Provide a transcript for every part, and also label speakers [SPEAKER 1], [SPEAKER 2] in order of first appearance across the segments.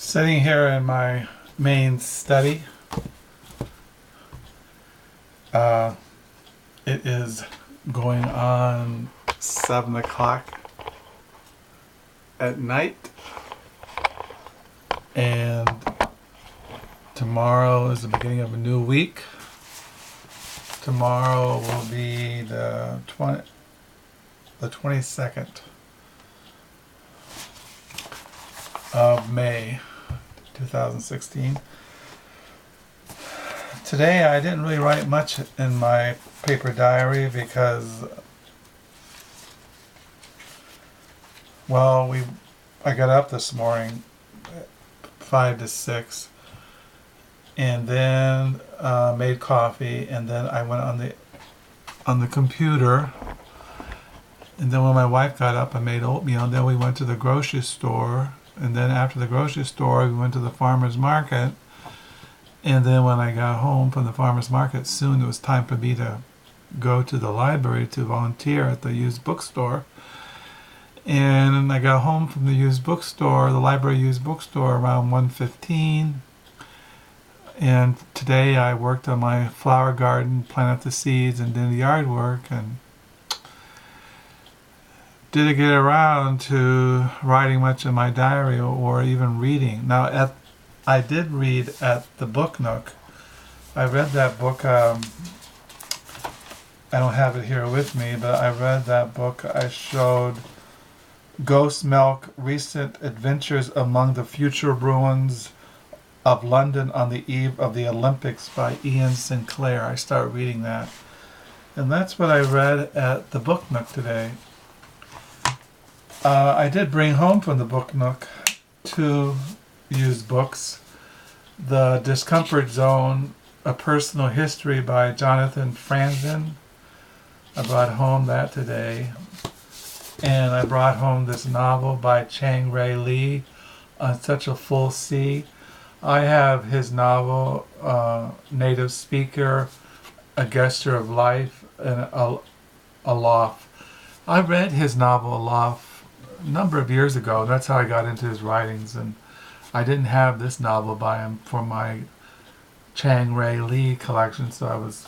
[SPEAKER 1] Sitting here in my main study. Uh, it is going on 7 o'clock at night, and tomorrow is the beginning of a new week. Tomorrow will be the 22nd of May 2016. Today I didn't really write much in my paper diary because, well, I got up this morning at 5 to 6 and then made coffee, and then I went on the computer, and then when my wife got up I made oatmeal, and then we went to the grocery store, and then after the grocery store we went to the farmer's market. And then when I got home from the farmer's market, soon it was time for me to go to the library to volunteer at the used bookstore. And I got home from the the library used bookstore, around 1:15. And today I worked on my flower garden, planted the seeds, and did the yard work, and didn't get around to writing much in my diary or even reading. Now, I did read at the Book Nook. I read that book. I don't have it here with me, but I read that book. I showed Ghost Milk: Recent Adventures Among the Future Ruins of London on the Eve of the Olympics by Ian Sinclair. I started reading that. And that's what I read at the Book Nook today. I did bring home from the Book Nook 2 used books. The Discomfort Zone, A Personal History by Jonathan Franzen. I brought home that today. And I brought home this novel by Chang Ray Lee, On Such a Full Sea. I have his novel, Native Speaker, A Gesture of Life, and Aloft. I read his novel Aloft a number of years ago. That's how I got into his writings, and I didn't have this novel by him for my Chang Ray Lee collection, so I was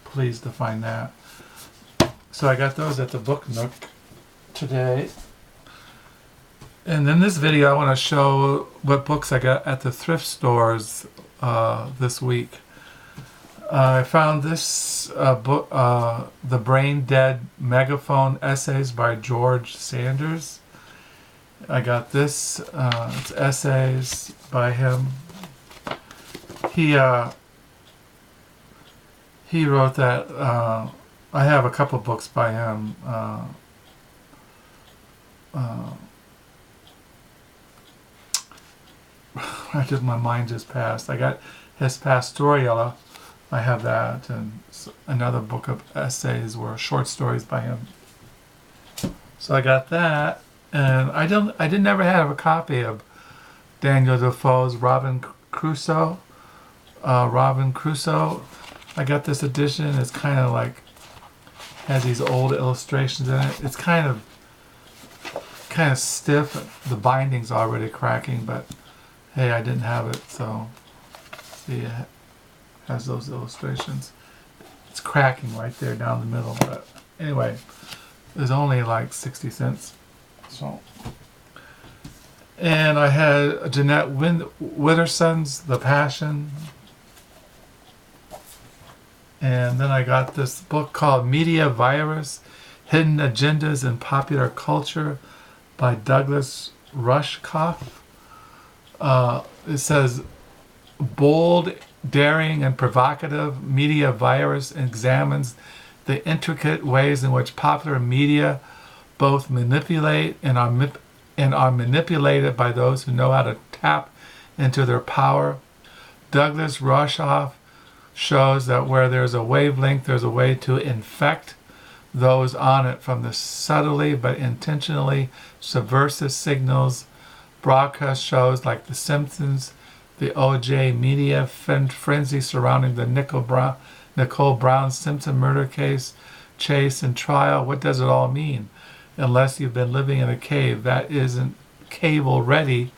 [SPEAKER 1] pleased to find that. So I got those at the Book Nook today. And in this video I want to show what books I got at the thrift stores this week. I found this book, The Brain Dead Megaphone Essays by George Sanders. I got this, it's essays by him. He wrote that. I have a couple books by him. My mind just passed. I got his Pastoria. I have that, and another book of essays were short stories by him. So I got that, and I didn't ever have a copy of Daniel Defoe's Robin Crusoe. I got this edition. It's kind of like has these old illustrations in it. It's kind of stiff. The binding's already cracking, but hey, I didn't have it, so see, it has those illustrations. It's cracking right there down the middle, but anyway, it's only like 60 cents. So, and I had Jeanette Witterson's The Passion, and then I got this book called Media Virus: Hidden Agendas in Popular Culture by Douglas Rushkoff. It says, bold, daring, and provocative media virus examines the intricate ways in which popular media both manipulate and are manipulated by those who know how to tap into their power. Douglas Rushkoff shows that where there's a wavelength, there's a way to infect those on it from the subtly but intentionally subversive signals broadcast shows like The Simpsons, the OJ media frenzy surrounding the Nicole Brown Simpson murder case, chase, and trial. What does it all mean? Unless you've been living in a cave that isn't cave already,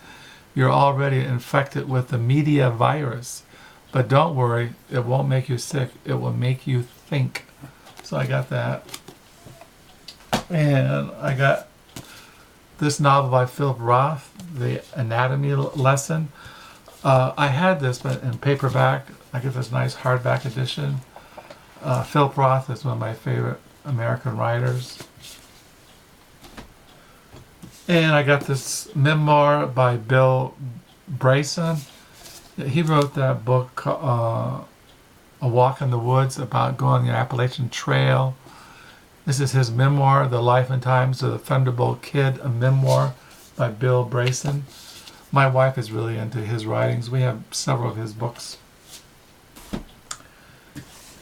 [SPEAKER 1] you're already infected with the media virus. But don't worry, it won't make you sick. It will make you think. So I got that. And I got this novel by Philip Roth, The Anatomy Lesson. I had this, but in paperback. I get this nice hardback edition. Philip Roth is one of my favorite American writers. And I got this memoir by Bill Bryson. He wrote that book, A Walk in the Woods, about going on the Appalachian Trail. This is his memoir, The Life and Times of the Thunderbolt Kid, a memoir by Bill Bryson. My wife is really into his writings. We have several of his books.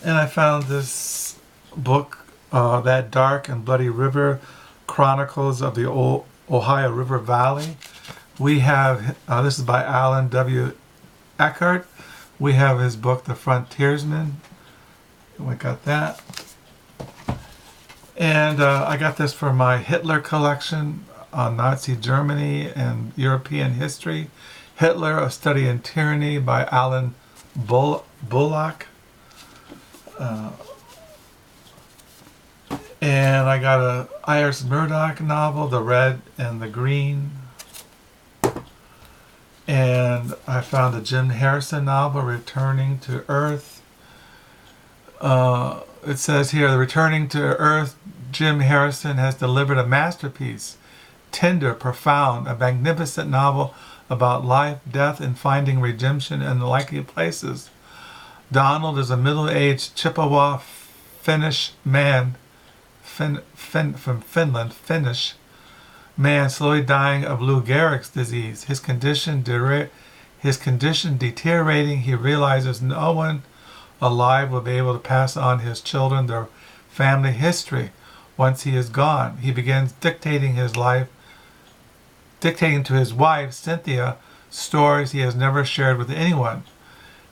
[SPEAKER 1] And I found this book, That Dark and Bloody River, Chronicles of the Ohio River Valley. We have, this is by Alan W. Eckhart. We have his book, The Frontiersman. We got that. And I got this for my Hitler collection on Nazi Germany and European history. Hitler, A Study in Tyranny by Alan Bullock. And I got a Iris Murdoch novel, The Red and the Green. And I found a Jim Harrison novel, Returning to Earth. It says here, Returning to Earth, Jim Harrison has delivered a masterpiece. Tender, profound, a magnificent novel about life, death, and finding redemption in unlikely places. Donald is a middle-aged Chippewa Finnish man, from Finland, Finnish man slowly dying of Lou Gehrig's disease. His condition deteriorating, he realizes no one alive will be able to pass on his children their family history once he is gone. He begins dictating to his wife, Cynthia, stories he has never shared with anyone.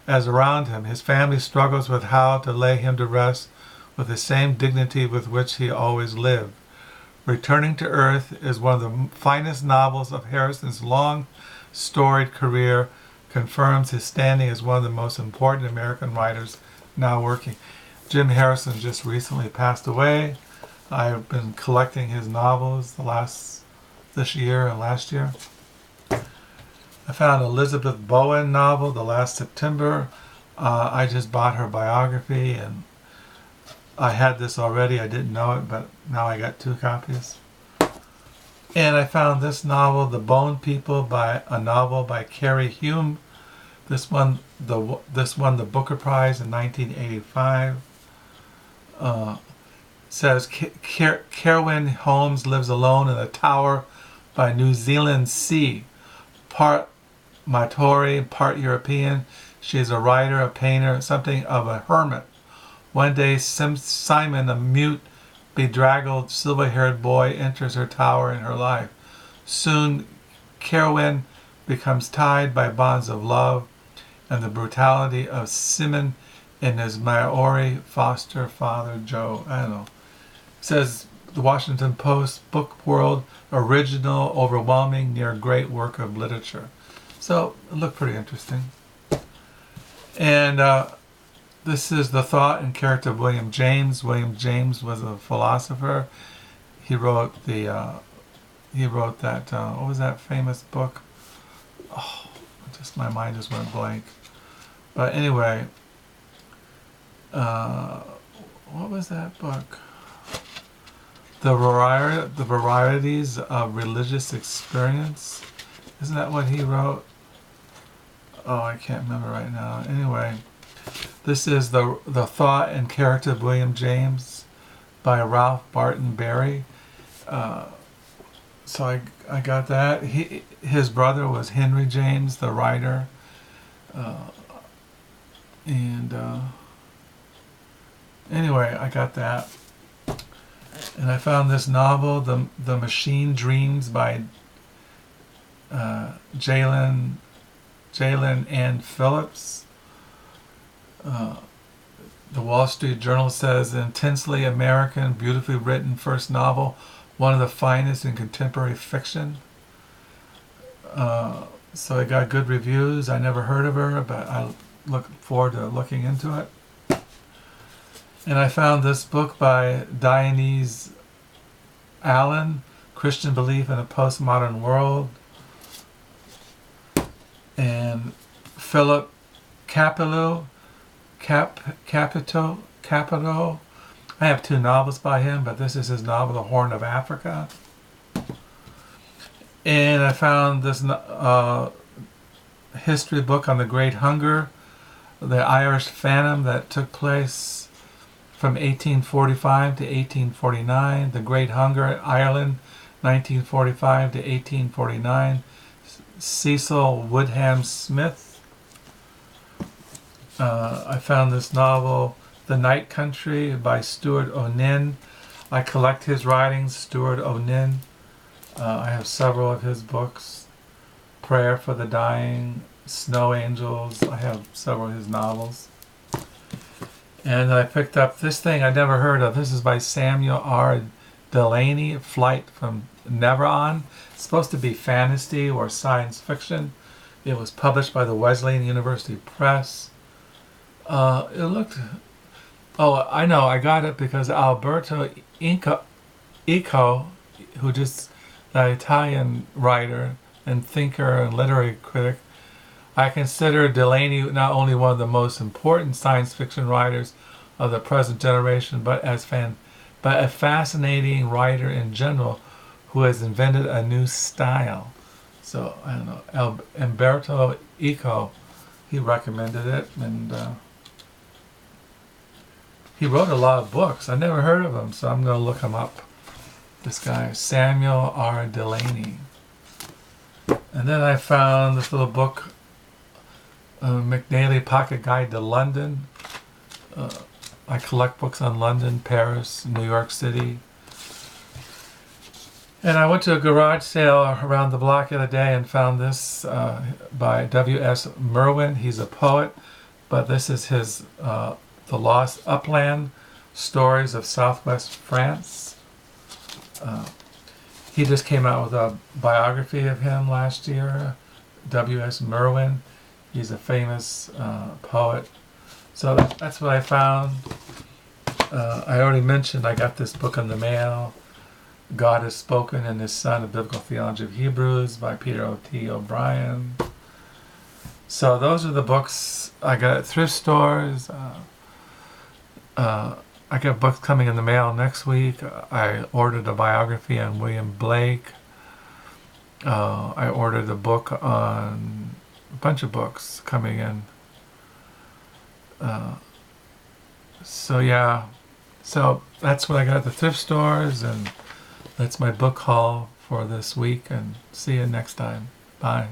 [SPEAKER 1] As around him, his family struggles with how to lay him to rest with the same dignity with which he always lived. Returning to Earth is one of the finest novels of Harrison's long, storied career, confirms his standing as one of the most important American writers now working. Jim Harrison just recently passed away. I've been collecting his novels this year and last year. I found Elizabeth Bowen novel, The Last September. I just bought her biography, and I had this already. I didn't know it, but now I got 2 copies. And I found this novel, The Bone People, a novel by Carrie Hume. This won the Booker Prize in 1985. Says Kerwin Holmes lives alone in a tower by New Zealand Sea, part Maori, part European. She is a writer, a painter, something of a hermit. One day, Simon, a mute, bedraggled, silver-haired boy, enters her tower in her life. Soon, Kerwin becomes tied by bonds of love and the brutality of Simon and his Maori foster father, Joe. I don't know. It says, the Washington Post, Book World, original, overwhelming, near great work of literature. So, it looked pretty interesting. And this is the thought and character of William James. William James was a philosopher. He wrote that, what was that famous book? Oh, my mind just went blank. But anyway, what was that book? The Varieties of Religious Experience. Isn't that what he wrote? Oh, I can't remember right now. Anyway, this is the thought and character of William James by Ralph Barton Berry. So I got that. His brother was Henry James, the writer. Anyway, I got that. And I found this novel, The Machine Dreams by Jalen Ann Phillips. The Wall Street Journal says, intensely American, beautifully written first novel, one of the finest in contemporary fiction. So it got good reviews. I never heard of her, but I look forward to looking into it. And I found this book by Dianese Allen, Christian Belief in a Postmodern World, and Philip Capello, Capito. I have two novels by him, but this is his novel, The Horn of Africa. And I found this history book on the Great Hunger, the Irish Famine that took place from 1845 to 1849, the Great Hunger, Ireland, 1945 to 1849, Cecil Woodham Smith. I found this novel, The Night Country by Stuart O'Nin. I collect his writings, Stuart O'Nin. I have several of his books. Prayer for the Dying, Snow Angels. I have several of his novels. And I picked up this thing I never heard of. This is by Samuel R. Delaney, Flight from Neveron. It's supposed to be fantasy or science fiction. It was published by the Wesleyan University Press. It looked... Oh, I know. I got it because Alberto Eco, who just... the Italian writer and thinker and literary critic, I consider Delaney not only one of the most important science fiction writers of the present generation, but a fascinating writer in general who has invented a new style. So I don't know, Umberto Eco, he recommended it, and he wrote a lot of books. I never heard of him, so I'm going to look him up. This guy, Samuel R. Delaney. And then I found this little book, McNally Pocket Guide to London. I collect books on London, Paris, New York City. And I went to a garage sale around the block the other day and found this by W.S. Merwin. He's a poet, but this is his The Lost Upland, Stories of Southwest France. He just came out with a biography of him last year, W.S. Merwin. He's a famous poet. So that's what I found. I already mentioned I got this book in the mail, God Has Spoken in His Son, A Biblical Theology of Hebrews by Peter O.T. O'Brien. So those are the books I got at thrift stores. I got books coming in the mail next week. I ordered a biography on William Blake. I ordered a book on a bunch of books coming in. So yeah, so that's what I got at the thrift stores, and that's my book haul for this week, and see you next time. Bye.